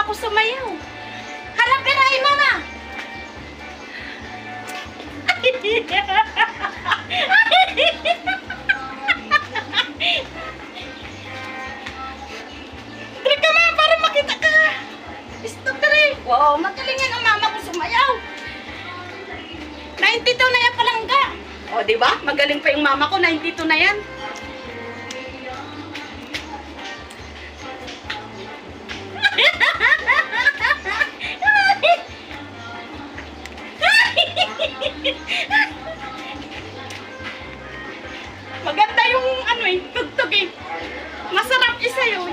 mama ko sumayaw. Hala, pirahin mama! Dali ka ma, para makita ka. Stop ka rin. Wow, magaling yan ang mama ko sumayaw. 92 na yan palangga. O, diba? Magaling pa yung mama ko, 92 na yan. Maganda yung ano eh, tugtog eh. Masarap isa yun.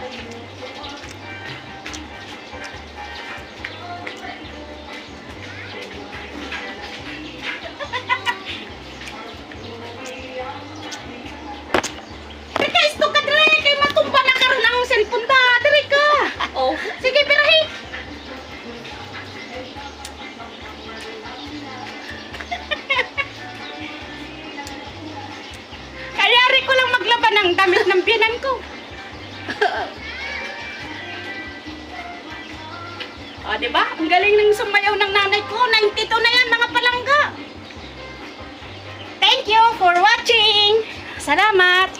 Teka, isto ka dre, kay matumba na karoon ang cellphone ba? Dre ka. Oh, sige, pirahi. Kayari ko lang maglaban ng damit ng biyanan ko. O, diba? Ang galing ng sumayaw ng nanay ko. 92 na yan, mga palangga. Thank you for watching. Salamat.